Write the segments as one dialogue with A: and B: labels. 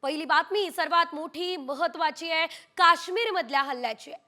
A: पहिली बातमी सर्वात मोठी महत्त्वाची आहे, काश्मीर मधल्या हल्ल्याची आहे।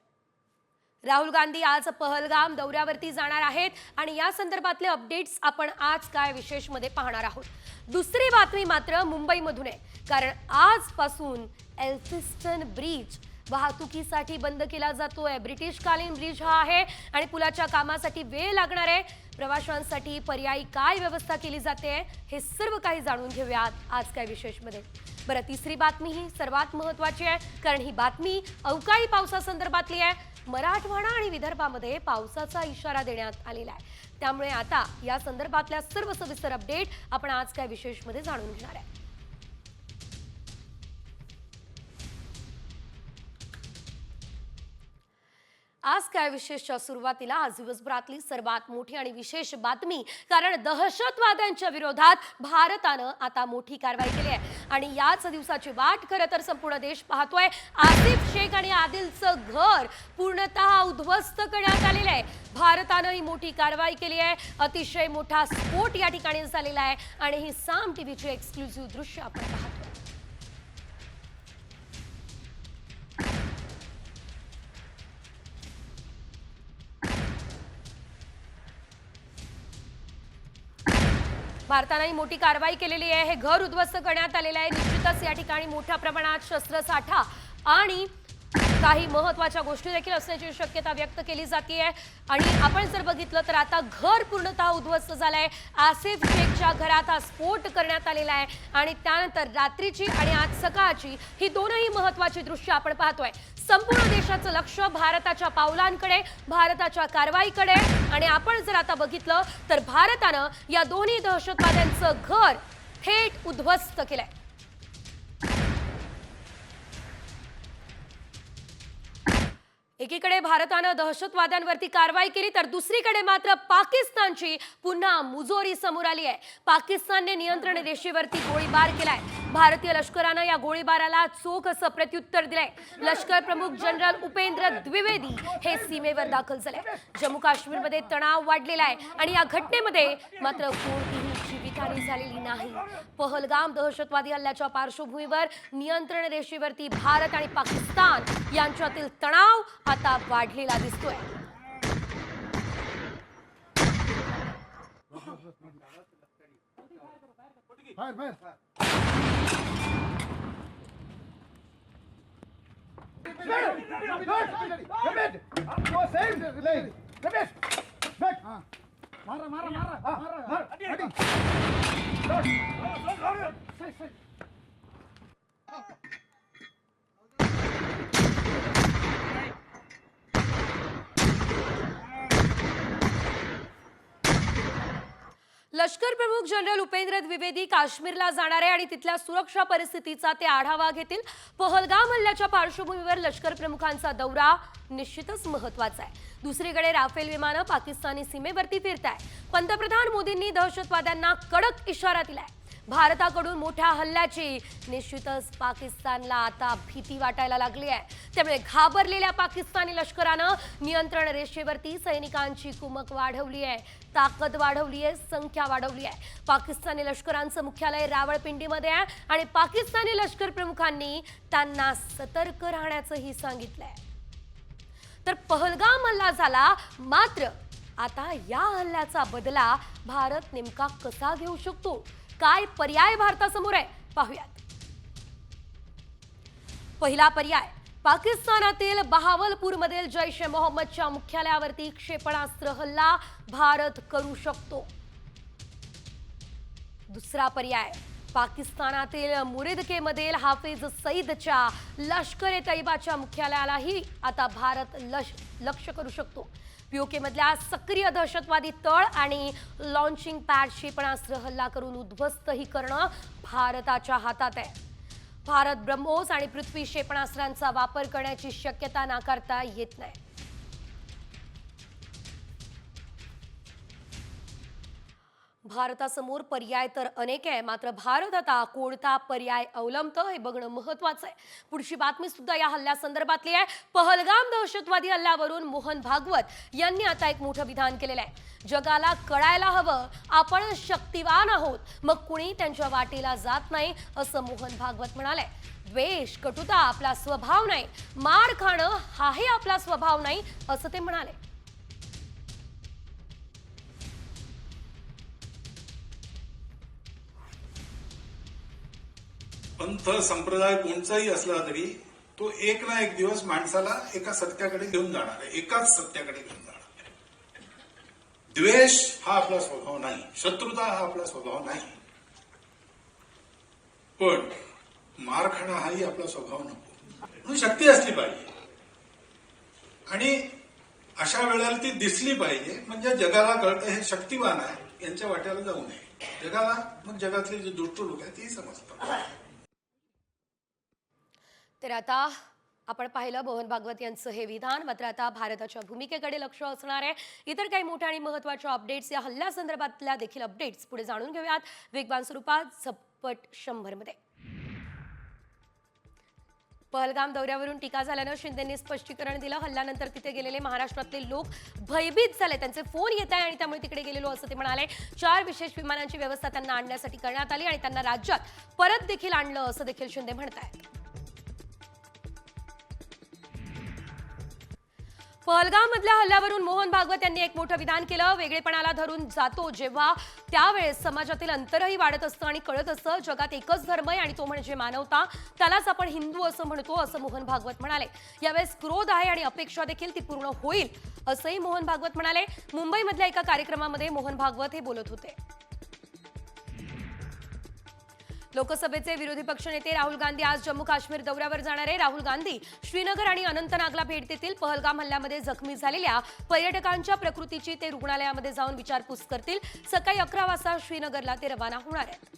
A: राहुल गांधी आज पहलगाम दौऱ्यावरती जाणार आहेत आणि या संदर्भातले अपडेट्स आपण आज काय विशेष मध्ये पाहणार आहोत। दुसरी बातमी मात्र मुंबईमधून आहे, कारण आजपासून एल्फिन्स्टन ब्रिज वाहतुकीसाठी बंद केला जातोय। ब्रिटिशकालीन ब्रिज हा आहे आणि पुलाच्या कामासाठी वेळ लागणार आहे। प्रवाशांसाठी पर्यायी काय व्यवस्था केली जाते हे सर्व काही जाणून घेऊयात आज काय विशेष मध्ये। बरं, तिसरी बातमी ही सर्वात महत्त्वाची आहे, कारण ही बातमी अवकाळी पावसासंदर्भातली आहे। मराठवाडा आणि विदर्भामध्ये पावसाचा इशारा देण्यात आलेला आहे, त्यामुळे आता या संदर्भातल्या सर्व सविस्तर अपडेट आपण आज काय विशेष मध्ये जाणून घेणार आहे। आज काय विशेषच्या सुरुवातीला आज दिवसभरातली सर्वात मोठी आणि विशेष बातमी, कारण दहशतवाद्यांच्या विरोधात भारतानं आता मोठी कारवाई केली आहे आणि याच दिवसाची वाट खरं तर संपूर्ण देश पाहतोय। आसिफ शेख आणि आदिलचं घर पूर्णतः उद्ध्वस्त करण्यात आलेलं आहे। भारतानं ही मोठी कारवाई केली आहे। अतिशय मोठा स्फोट या ठिकाणी झालेला आहे आणि ही साम टीव्हीची एक्सक्लुझिव्ह दृश्य आपण पाहतोय। भारताने मोठी कारवाई केलेली आहे। हे घर उद्ध्वस्त करण्यात आलेले आहे। निश्चितच या ठिकाणी मोठ्या प्रमाणात शस्त्रसाठा आणि काही महत्त्वाच्या गोष्टी देखील असण्याची शक्यता व्यक्त केली जाते आहे। आणि आपण जर बघितलं तर आता घर पूर्णतः उद्ध्वस्त झालंय। आसिफ शेखच्या घरात हा स्फोट करण्यात आलेला आहे आणि त्यानंतर रात्रीची आणि आज सकाळची ही दोनही महत्त्वाची दृश्य आपण पाहतोय। संपूर्ण देशाचं लक्ष भारताच्या पावलांकडे, भारताच्या कारवाईकडे आणि आपण जर आता बघितलं तर भारतानं या दोन्ही दहशतवाद्यांचं घर थेट उद्ध्वस्त केलंय। एकीकडे भारतानं दहशतवाद्यांवरती कारवाई केली तर दुसरीकडे मात्र पाकिस्तानची पुन्हा मुजोरी समोर आली आहे। पाकिस्तानने नियंत्रण रेषेवरती गोळीबार केलाय। भारतीय लष्करानं या गोळीबाराला चोख असं प्रत्युत्तर दिलंय। लष्कर प्रमुख जनरल उपेंद्र द्विवेदी हे सीमेवर दाखल झाले। जम्मू काश्मीरमध्ये तणाव वाढलेला आहे आणि या घटनेमध्ये मात्र कोणतीही जीवितहानी झालेली नाही। पहलगाम दहशतवादी हल्ल्याच्या पार्श्वभूमीवर नियंत्रण रेषेवरती भारत आणि पाकिस्तान यांच्यातील तणाव आता वाढलेला दिसतोय। लष्कर प्रमुख जनरल उपेंद्र द्विवेदी काश्मीरला जाणार आहे आणि तिथल्या सुरक्षा परिस्थितीचा ते आढावा घेतील। पहलगाम हल्ल्याच्या पार्श्वभूमीवर लष्कर प्रमुखांचा दौरा निश्चितच महत्त्वाचा आहे। दुसरीकडे राफेल विमानं पाकिस्तानी सीमेवरती फिरताय। पंतप्रधान मोदींनी दहशतवाद्यांना कडक इशारा दिलाय। भारताकडून मोठ्या हल्ल्याची निश्चितच पाकिस्तानला आता भीती वाटायला लागली आहे। त्यामुळे घाबरलेल्या पाकिस्तानी लष्करानं नियंत्रण रेषेवरती सैनिकांची कुमक वाढवली आहे, ताकद वाढवली आहे, संख्या वाढवली आहे। पाकिस्तानी लष्करांचं मुख्यालय रावळपिंडीमध्ये आहे आणि पाकिस्तानी लष्कर प्रमुखांनी त्यांना सतर्क राहण्याचंही सांगितलंय। तर पहलगाम हल्ला झाला, मात्र आता या हल्ल्याचा बदला भारत नेमका कसा घेऊ शकतो, काय पर्याय भारतासमोर आहे, पाहूयात। पहिला पर्याय, पाकिस्तानातील बहावलपूरमधील जैश ए मोहम्मदच्या मुख्यालयावरती क्षेपणास्त्र हल्ला भारत करू शकतो। दुसरा पर्याय, पाकिस्तानातील मुरिदकेमधील हाफिज सईदच्या लष्कर ए तैयबाच्या मुख्यालयालाही आता भारत लक्ष्य करू पीओके पीओकेमधल्या सक्रिय दहशतवादी तळ आणि लॉन्चिंग पॅड क्षेपणास्त्र हल्ला करून उद्ध्वस्तही करणं भारताच्या हातात आहे। भारत ब्रह्मोस आणि पृथ्वी क्षेपणास्त्रांचा वापर करण्याची शक्यता नाकारता येत नाही। भारतासमोर पर्याय तर अनेक आहे, मात्र भारत आता कोणता पर्याय अवलंबतो हे बघणं महत्त्वाचं आहे. पुढची बातमी सुद्धा या हल्ल्यासंदर्भातली आहे. पहलगाम दहशतवादी हल्ल्यावरून मोहन भागवत यांनी आता एक मोठं विधान केलेलं आहे. जगाला कळायला हवं आपण शक्तिवान आहोत, मग कुणी त्यांच्या वाटेला जात नाही असं मोहन भागवत म्हणाले. द्वेष, कटुता आपला स्वभाव नाही, मार खाणं हाही आपला स्वभाव नाही असं ते म्हणाले.
B: पंथ संप्रदाय कोणताही असला तरी तो एक ना एक दिवस माणसाला एका सत्याकडे घेऊन जाणार आहे, एकाच सत्याकडे घेऊन जाणार आहे. द्वेष हा आपला स्वभाव नाही, शत्रुता हा आपला स्वभाव नाही, पण मार खाणं हाही आपला स्वभाव नको. म्हणून शक्ती असली पाहिजे आणि अशा वेळेला ती दिसली पाहिजे, म्हणजे जगाला कळतं हे शक्तिवान आहे, यांच्या वाट्याला जाऊ नये. जगाला मग जगातले जे दुष्ट लोक आहेत तेही समजतात.
A: तर आता आपण पाहिलं मोहन भागवत यांचं हे विधान. मात्र आता भारताच्या भूमिकेकडे लक्ष असणार आहे. इतर काही मोठ्या आणि महत्त्वाच्या अपडेट्स, या हल्ल्यासंदर्भातल्या देखील अपडेट्स पुढे जाणून घेऊयात वेगवान स्वरूपात झटपट 100 मध्ये. पहलगाम दौऱ्यावरून टीका झाल्यानं शिंदेंनी स्पष्टीकरण दिलं. हल्ल्यानंतर तिथे गेलेले महाराष्ट्रातले लोक भयभीत झाले, त्यांचे फोन येत आहे आणि त्यामुळे तिकडे गेलेलो असं ते म्हणाले. 4 विशेष विमानांची व्यवस्था त्यांना आणण्यासाठी करण्यात आली आणि त्यांना राज्यात परत देखील आणलं असं देखील शिंदे म्हणतायत. पहलगाम मधल्या हल्ल्यावरून मोहन भागवत यांनी एक मोठं विधान केलं. वेगळेपणाला धरून जातो जेव्हा त्यावेळेस समाजातील अंतरही वाढत असतं आणि कळत असतं जगात एकच धर्म आहे आणि तो म्हणजे मानवता, त्यालाच आपण हिंदू असं म्हणतो असं मोहन भागवत म्हणाले. यावेळेस क्रोध आहे आणि अपेक्षा देखील ती पूर्ण होईल असंही मोहन भागवत म्हणाले. मुंबईमधल्या एका कार्यक्रमामध्ये मोहन भागवत हे बोलत होते. लोकसभेचे विरोधी पक्षनेते राहुल गांधी आज जम्मू काश्मीर दौऱ्यावर जाणार आहे. राहुल गांधी श्रीनगर आणि अनंतनागला भेट देतील. पहलगाम हल्ल्यामध्ये जखमी झालेल्या पर्यटकांच्या प्रकृतीची ते रुग्णालयामध्ये जाऊन विचारपूस करतील. सकाळी 11 वाजता श्रीनगरला ते रवाना होणार आहेत.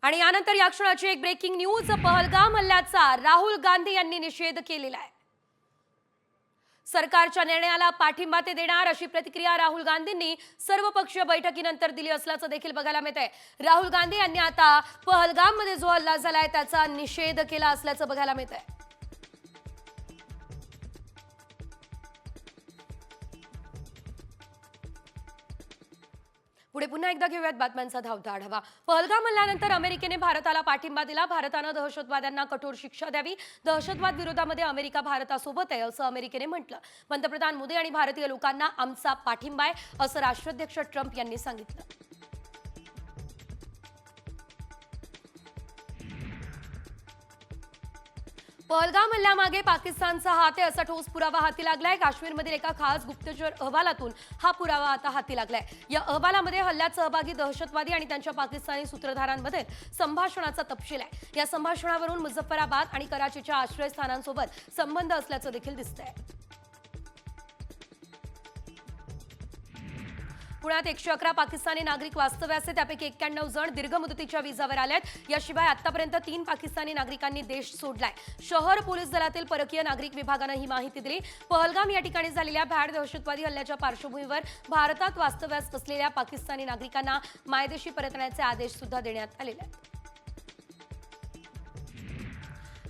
A: आणि यानंतर या क्षणाची एक ब्रेकिंग न्यूज. पहलगाम हल्ल्याचा राहुल गांधी यांनी निषेध केलेला आहे. सरकारच्या निर्णयाला पाठिंबा ते देणार अशी प्रतिक्रिया राहुल गांधींनी सर्वपक्षीय बैठकीनंतर दिली असल्याचं देखील बघायला मिळतंय. राहुल गांधी यांनी आता पहलगाम मध्ये जो हल्ला झालाय त्याचा निषेध केला असल्याचं बघायला मिळतंय. पुढे पुन्हा एकदा घेऊयात बातम्यांचा धावता आढावा. पहलगाम हल्ल्यानंतर अमेरिकेने भारताला पाठिंबा दिला. भारतानं दहशतवाद्यांना कठोर शिक्षा द्यावी. दहशतवाद विरोधामध्ये अमेरिका भारतासोबत आहे असं अमेरिकेने म्हटलं. पंतप्रधान मोदी आणि भारतीय लोकांना आमचा पाठिंबा आहे असं राष्ट्राध्यक्ष ट्रम्प यांनी सांगितलं. पहलगाम हल्ल्यामागे पाकिस्तानचा हात आहे असा ठोस पुरावा हाती लागलाय. काश्मीरमधील एका खास गुप्तचर अहवालातून हा पुरावा आता हाती लागलाय. या अहवालामध्ये हल्ल्यात सहभागी दहशतवादी आणि त्यांच्या पाकिस्तानी सूत्रधारांमध्ये संभाषणाचा तपशील आहे. या संभाषणावरून मुझफ्फराबाद आणि कराचीच्या आश्रयस्थानांसोबत संबंध असल्याचं देखील दिसतंय. पुण्यात 111 पाकिस्तानी नागरिक वास्तव्यास आहेत. त्यापैकी 91 जण दीर्घ मुदतीच्या विजावर आलेत. याशिवाय आतापर्यंत 3 पाकिस्तानी नागरिकांनी देश सोडलाय. शहर पोलीस दलातील परकीय नागरिक विभागानं ही माहिती दिली. पहलगाम या ठिकाणी झालेल्या भ्याड दहशतवादी हल्ल्याच्या पार्श्वभूमीवर भारतात वास्तव्यास असलेल्या पाकिस्तानी नागरिकांना मायदेशी परतण्याचे आदेश सुद्धा देण्यात आलेले आहेत.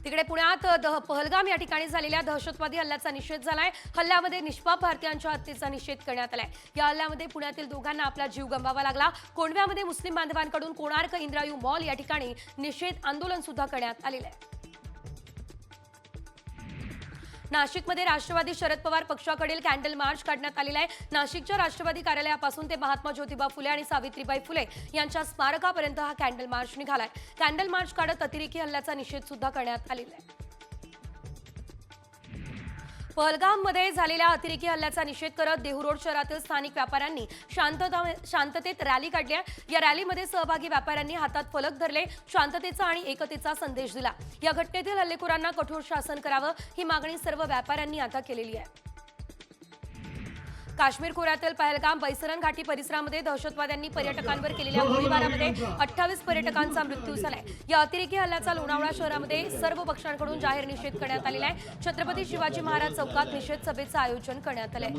A: तिकडे पुण्यात पहलगाम या ठिकाणी झालेल्या दहशतवादी हल्ल्याचा निषेध झालाय. हल्ल्यामध्ये निष्पाप भारतीयांच्या हत्येचा निषेध करण्यात आलाय. या हल्ल्यामध्ये पुण्यातील दोघांना आपला जीव गमवावा लागला. कोंढव्यामध्ये मुस्लिम बांधवांकडून कोणार्क इंद्रायू मॉल या ठिकाणी निषेध आंदोलन सुद्धा करण्यात आलेलं आहे. नाशिकमध्ये राष्ट्रवादी शरद पवार पक्षाकडील कॅन्डल मार्च काढण्यात आलेला आहे. नाशिकच्या राष्ट्रवादी कार्यालयापासून ते महात्मा ज्योतिबा फुले आणि सावित्रीबाई फुले यांच्या स्मारकापर्यंत हा कॅन्डल मार्च निघालाय. कॅन्डल मार्च काढत अतिरेकी हल्ल्याचा निषेध सुद्धा करण्यात आलेला आहे. पहलगाममध्ये झालेल्या अतिरेकी हल्ल्याचा निषेध करत देहू शहरातील स्थानिक व्यापाऱ्यांनी शांततेत रॅली काढली. या रॅलीमध्ये सहभागी व्यापाऱ्यांनी हातात फलक धरले, शांततेचा आणि एकतेचा संदेश दिला. या घटनेतील हल्लेखोरांना कठोर शासन करावं ही मागणी सर्व व्यापाऱ्यांनी आता केलेली आहे. काश्मीर खोऱ्यातील पहलगाम बैसरन घाटी परिसरामध्ये दहशतवाद्यांनी पर्यटकांवर केलेल्या गोळीबारामध्ये 28 पर्यटकांचा मृत्यू झालाय। या अतिरेकी हल्ल्याचा लोणावळा शहरामध्ये सर्व पक्षांकडून जाहीर निषेध करण्यात आलेला आहे। छत्रपती शिवाजी महाराज चौकात निषेध सभेचं आयोजन करण्यात आलंय।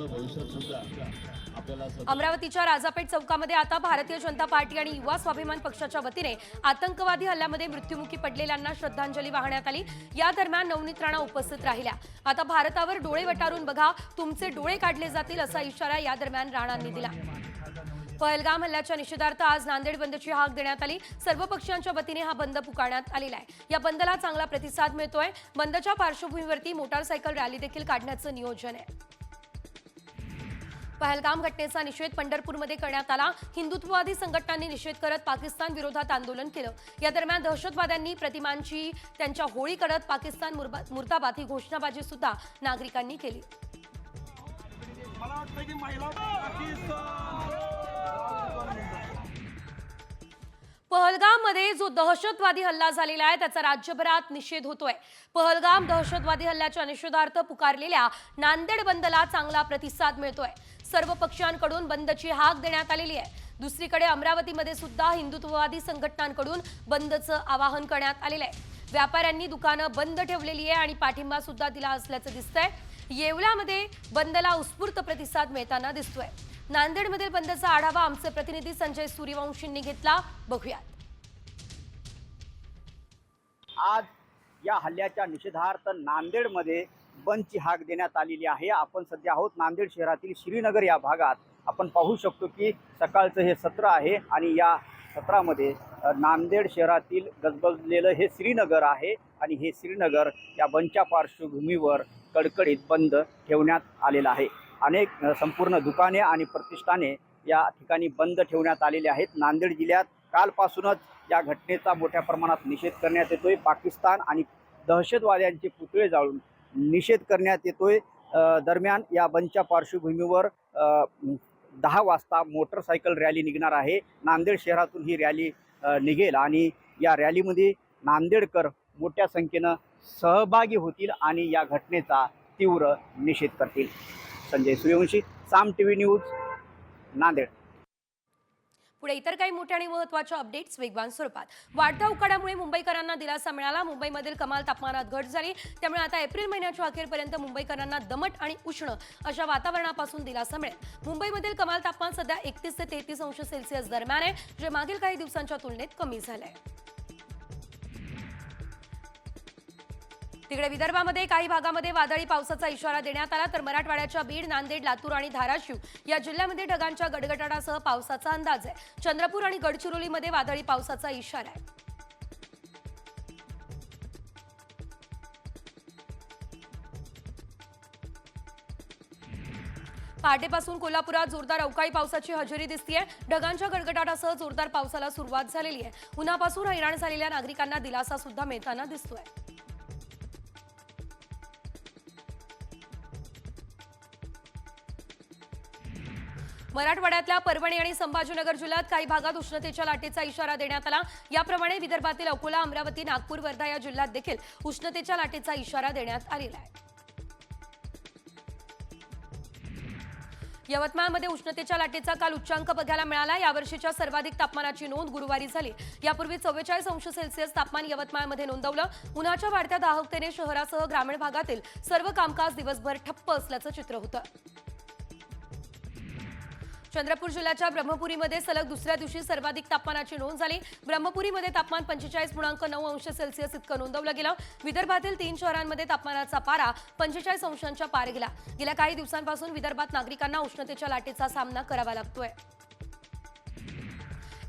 A: अमरावतीच्या राजापेठ चौकामध्ये आता भारतीय जनता पार्टी आणि युवा स्वाभिमान पक्षाच्या वतीने आतंकवादी हल्ल्यामध्ये मृत्युमुखी पडलेल्यांना श्रद्धांजली वाहण्यात आली। या दरम्यान नवनीत राणा उपस्थित राहिल्या। आता भारतावर डोळे वटारून बघा, तुमचे डोळे काढले जातील असा इशारा या दरम्यान राणांनी दिला। पहलगाम हल्ल्याच्या निषेधार्थ आज नांदेड बंदची हाक देण्यात आली। सर्व पक्षांच्या वतीने हा बंद पुकारण्यात आलेला आहे। या बंदला चांगला प्रतिसाद मिळतोय। बंदच्या पार्श्वभूमीवरती मोटारसायकल रॅली देखील काढण्याचं नियोजन आहे। पहलगाम घटनेचा निषेध पंढरपूरमध्ये करण्यात आला। हिंदुत्ववादी संघटनांनी निषेध करत पाकिस्तान विरोधात आंदोलन केलं। या दरम्यान दहशतवाद्यांनी प्रतिमांची त्यांच्या होळी करत पाकिस्तान मुर्दाबाद ही घोषणाबाजी सुद्धा नागरिकांनी केली। पहलगाममध्ये जो दहशतवादी हल्ला झालेला आहे त्याचा राज्यभरात निषेध होतोय। पहलगाम दहशतवादी हल्ल्याच्या निषेधार्थ पुकारलेल्या नांदेड बंदला चांगला प्रतिसाद मिळतोय। सर्व पक्षांकडून बंदची हाक देण्यात आलेली आहे। दुसरीकडे अमरावतीमध्ये सुद्धा हिंदुत्ववादी संघटनांकडून बंदचं आवाहन करण्यात आलेलं आहे। व्यापाऱ्यांनी दुकानं बंद ठेवलेली आहे आणि पाठिंबा सुद्धा दिला असल्याचं दिसतंय। येवल्यामध्ये बंदला उत्स्फूर्त प्रतिसाद मिळताना दिसतोय। नांदेडमधील बंदचा आढावा आमचे प्रतिनिधी संजय सूर्यवंशींनी घेतला, बघूयात।
C: आज या हल्ल्याच्या निषेधार्थ नांदेडमध्ये बंदची हाक देण्यात आलेली आहे। आपण सध्या आहोत नांदेड शहरातील श्रीनगर या भागात। आपण पाहू शकतो की सकाळचं हे सत्र आहे आणि या सत्रामध्ये नांदेड शहरातील गजबजलेलं हे श्रीनगर आहे आणि हे श्रीनगर या बंदच्या पार्श्वभूमीवर कडकडीत बंद ठेवण्यात आलेलं आहे। अनेक संपूर्ण दुकाने आणि प्रतिष्ठाने या ठिकाणी बंद ठेवण्यात आलेले आहेत। नांदेड जिल्ह्यात कालपासूनच या घटनेचा मोठ्या प्रमाणात निषेध करण्यात येतोय। पाकिस्तान आणि दहशतवाद्यांचे पुतळे जाळून निषेध करण्यात येतोय। दरम्यान या बंदच्या पार्श्वभूमीवर 10 वाजता मोटरसायकल रॅली निघणार आहे। नांदेड शहरातून ही रॅली निघेल आणि या रॅलीमध्ये नांदेडकर मोठ्या संख्येनं सहभागी होतील आणि या घटनेचा तीव्र निषेध करतील। संजय सूर्यवंशी, साम टीव्ही न्यूज, नांदेड।
A: पुढे इतर काही मोठ्या आणि महत्त्वाच्या अपडेट्स वेगवान स्वरूपात। वाढत्या उकाड्यामुळे मुंबईकरांना दिलासा मिळाला। मुंबईमधील कमाल तापमानात घट झाली, त्यामुळे आता एप्रिल महिन्याच्या अखेरपर्यंत मुंबईकरांना दमट आणि उष्ण अशा वातावरणापासून दिलासा मिळेल। मुंबईमधील कमाल तापमान सध्या 31 ते 33 अंश सेल्सिअस दरम्यान आहे, जे मागील काही दिवसांच्या तुलनेत कमी झालंय। तिकडे विदर्भामध्ये काही भागामध्ये वादळी पावसाचा इशारा देण्यात आला, तर मराठवाड्याच्या बीड, नांदेड, लातूर आणि धाराशिव या जिल्ह्यामध्ये ढगांच्या गडगडाटासह पावसाचा अंदाज आहे। चंद्रपूर आणि गडचिरोलीमध्ये वादळी पावसाचा इशारा आहे। पहाटेपासून कोल्हापुरात जोरदार अवकाळी पावसाची हजेरी दिसतेय। ढगांच्या गडगडाटासह जोरदार पावसाला सुरुवात झालेली आहे। उन्हापासून हैराण झालेल्या नागरिकांना दिलासा सुद्धा मिळताना दिसतोय। मराठवाड्यातल्या परभणी आणि संभाजीनगर जिल्ह्यात काही भागात उष्णतेच्या लाटेचा इशारा देण्यात आला। याप्रमाणे विदर्भातील अकोला, अमरावती, नागपूर, वर्धा या जिल्ह्यात देखील उष्णतेच्या लाटेचा इशारा देण्यात आलेला आहे। यवतमाळमध्ये उष्णतेच्या लाटेचा काल उच्चांक बघायला मिळाला। यावर्षीच्या सर्वाधिक तापमानाची नोंद गुरुवारी झाली। यापूर्वी 44 अंश सेल्सिअस तापमान यवतमाळमध्ये नोंदवलं। उन्हाच्या वाढत्या दाहकतेने शहरासह ग्रामीण भागातील सर्व कामकाज दिवसभर ठप्प असल्याचं चित्र होतं। चंद्रपूर जिल्ह्याच्या ब्रह्मपुरीमध्ये सलग दुसऱ्या दिवशी सर्वाधिक तापमानाची नोंद झाली। ब्रह्मपुरीमध्ये तापमान 45.9 अंश सेल्सिअस इतकं नोंदवलं गेलं। विदर्भातील 3 शहरांमध्ये तापमानाचा पारा 45 अंशांच्या पार गेला। गेल्या काही दिवसांपासून विदर्भात नागरिकांना उष्णतेच्या लाटेचा सामना करावा लागतोय।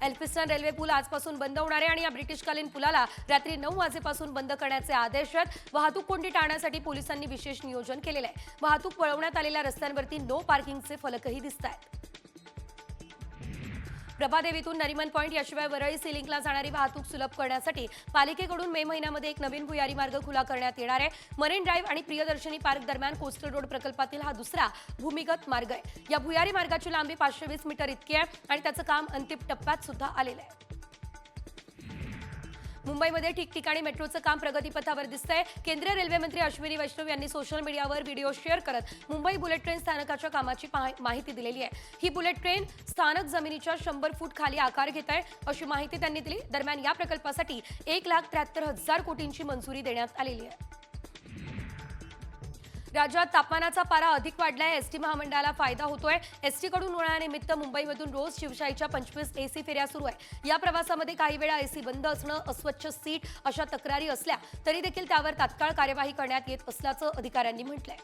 A: एल्फिस्टन रेल्वे पूल आजपासून बंद होणार आहे आणि या ब्रिटिशकालीन पुलाला रात्री 9 वाजेपासून बंद करण्याचे आदेश आहेत। वाहतूक कोंडी टाळण्यासाठी पोलिसांनी विशेष नियोजन केलेलं आहे। वाहतूक वळवण्यात आलेल्या रस्त्यांवरती नो पार्किंगचे फलकही दिसतायत। प्रभादेवीतून नरिमन पॉइंट याशिवाय वरळी सी लिंकला जाणारी वाहतूक सुलभ करण्यासाठी पालिकेकडून मे महिन्यामध्ये एक नवीन भुयारी मार्ग खुला करण्यात येणार आहे। मरीन ड्राईव्ह आणि प्रियदर्शनी पार्क दरम्यान कोस्टल रोड प्रकल्पातील हा दुसरा भूमिगत मार्ग आहे। या भुयारी मार्गाची लांबी 520 मीटर इतकी आहे आणि त्याचं काम अंतिम टप्प्यात सुद्धा आलेलं आहे। मुंबईमध्ये ठिकठिकाणी मेट्रोचं काम प्रगतीपथावर दिसतंय. केंद्रीय रेल्वे मंत्री अश्विनी वैष्णव यांनी सोशल मीडियावर व्हिडिओ शेअर करत मुंबई बुलेट ट्रेन स्थानकाच्या कामाची माहिती दिलेली आहे. ही बुलेट ट्रेन स्थानक जमिनीच्या 100 फूट खाली आकार घेत आहे अशी माहिती त्यांनी दिली. दरम्यान या प्रकल्पासाठी 1,73,000 कोटींची मंजुरी देण्यात आलेली आहे. राज्यात तापमानाचा पारा अधिक वाढलाय. एसटी महामंडळाला फायदा होतोय. एसटी कडून उन्हाळ्यानिमित्त मुंबईमधून रोज शिवशाहीच्या 25 एसी फेऱ्या सुरू आहे. या प्रवासामध्ये काही वेळा एसी बंद असणं, अस्वच्छ सीट अशा तक्रारी असल्या तरी देखील त्यावर तात्काळ कार्यवाही करण्यात येत असल्याचं अधिकाऱ्यांनी म्हटलंय.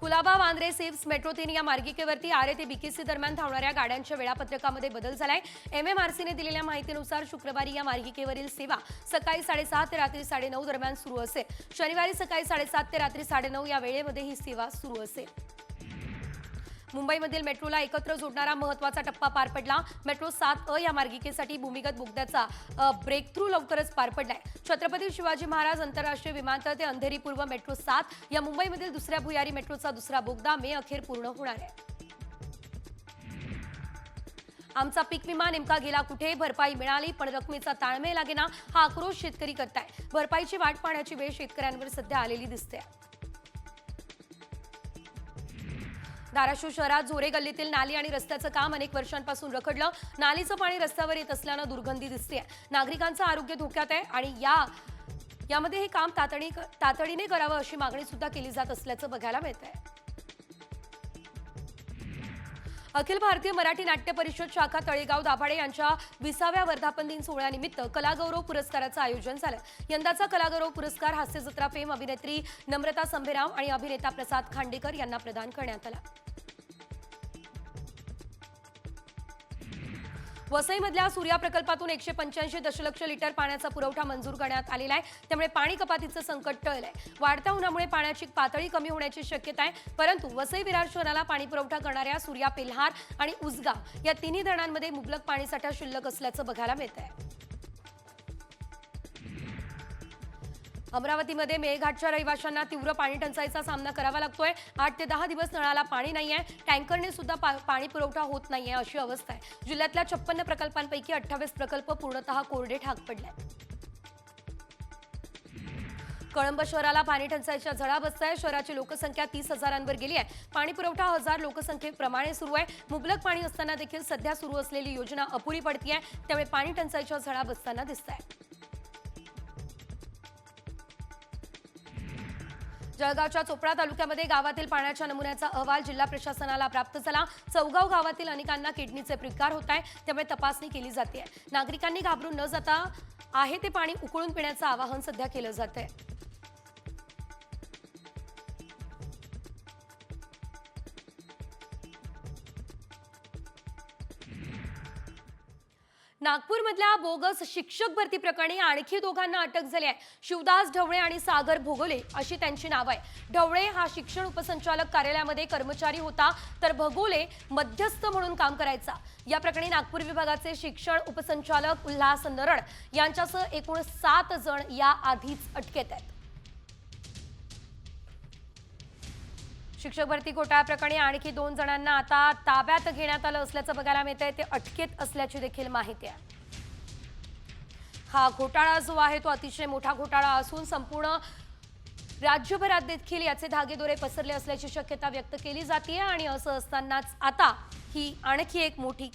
A: कुलाबा वांद्रे सिव्स मेट्रो 3 या मार्गिकेवरती आरे ते बीकेसी दरम्यान धावणाऱ्या गाड्यांच्या वेळापत्रकामध्ये बदल झालाय. MMRCने दिलेल्या माहितीनुसार शुक्रवारी या मार्गिकेवरील सेवा सकाळी 7:30 ते रात्री 9:30 दरम्यान सुरू असेल. शनिवारी सकाळी 7:30 ते रात्री 9:30 या वेळेमध्ये ही सेवा सुरू असेल. मुंबईमधील मेट्रोला एकत्र जोडणारा महत्त्वाचा टप्पा पार पडला. मेट्रो 7A या मार्गिकेसाठी भूमिगत बोगद्याचा ब्रेक थ्रू लवकरच पार पडलाय. छत्रपती शिवाजी महाराज आंतरराष्ट्रीय विमानतळ ते अंधेरी पूर्व मेट्रो 7 या मुंबईमधील दुसऱ्या भुयारी मेट्रोचा दुसरा बोगदा मे अखेर पूर्ण होणार आहे. आमचा पीक विमा नेमका गेला कुठे? भरपाई मिळाली पण रकमेचा ताळमेळ लागेना, हा आक्रोश शेतकरी करताय. भरपाईची वाट पाहण्याची वेळ शेतकऱ्यांवर सध्या आलेली दिसते. धाराशिव शहरात झोरे गल्लीतील नाली आणि रस्त्याचं काम अनेक वर्षांपासून रखडलं. नालीचं पाणी रस्त्यावर येत असल्यानं दुर्गंधी दिसते. नागरिकांचं आरोग्य धोक्यात आहे आणि यामध्ये हे काम तातडीने करावं अशी मागणी सुद्धा केली जात असल्याचं बघायला मिळतंय. अखिल भारतीय मराठी नाट्य परिषद शाखा तळेगाव दाभाडे यांच्या 20व्या वर्धापन दिन सोहळ्यानिमित्त कलागौरव पुरस्काराचं आयोजन झालं. यंदाचा कलागौरव पुरस्कार हास्य जत्रा फेम अभिनेत्री नम्रता संभेराव आणि अभिनेता प्रसाद खांडेकर यांना प्रदान करण्यात आला. वसईमधल्या सूर्या प्रकल्पातून 185 दशलक्ष लिटर पाण्याचा पुरवठा मंजूर करण्यात आलेला आहे. त्यामुळे पाणी कपातीचं संकट टळलंय. वाढत्या उन्हामुळे पाण्याची पातळी कमी होण्याची शक्यता आहे. परंतु वसई विरार शहराला पाणी पुरवठा करणाऱ्या सूर्या, पेल्हार आणि उसगाव या तिन्ही धरणांमध्ये मुबलक पाणीसाठा शिल्लक असल्याचं बघायला मिळतंय. अमरावतीमध्ये मेळघाटच्या रहिवाशांना तीव्र पाणी टंचाईचा सामना करावा लागतोय. 8 ते 10 दिवस नळाला पाणी नाहीये. टँकरने सुद्धा पाणी पुरवठा होत नाहीये अशी अवस्था आहे. जिल्ह्यातल्या 56 प्रकल्पांपैकी 28 प्रकल्प पूर्णतः कोरडे ठाक पडले. कळंब शहराला पाणी टंचाईच्या झळा बसताय. शहराची लोकसंख्या 30,000वर गेली आहे. पाणी पुरवठा 1000 लोकसंख्येप्रमाणे सुरू आहे. मुबलक पाणी असताना देखील सध्या सुरू असलेली योजना अपुरी पडतीये. त्यामुळे पाणी टंचाईच्या झळा बसताना दिसतायत. जळगावच्या चोपडा तालुक्यामध्ये गावातील पाण्याच्या नमुन्याचा अहवाल जिल्हा प्रशासनाला प्राप्त झाला. चौगाव गावातील अनेकांना किडनीचे प्रकार होत आहे. त्यामुळे तपासणी केली जाते. नागरिकांनी घाबरून न जाता आहे ते पाणी उकळून पिण्याचं आवाहन सध्या केलं जातंय. नागपूरमधल्या बोगस शिक्षक भरती प्रकरणी आणखी दोघांना अटक झाली आहे. शिवदास ढवळे आणि सागर भोगले अशी त्यांची नावं आहे. ढवळे हा शिक्षण उपसंचालक कार्यालयामध्ये कर्मचारी होता तर भोगले मध्यस्थ म्हणून काम करायचा. या प्रकरणी नागपूर विभागाचे शिक्षण उपसंचालक उल्हास नरड यांच्यासह एकूण 7 जण या आधीच अटकेत आहेत. शिक्षक भरती घोटाळ्याप्रकरणी आणखी 2 जणांना आता ताब्यात घेण्यात आलं असल्याचं बघायला मिळतंय. ते अटकेत असल्याची देखील माहिती आहे. हा घोटाळा जो आहे तो अतिशय मोठा घोटाळा असून संपूर्ण राज्यभरात देखील याचे धागेदोरे पसरले असल्याची शक्यता व्यक्त केली जाते आणि असं असतानाच आता ही आणखी एक मोठी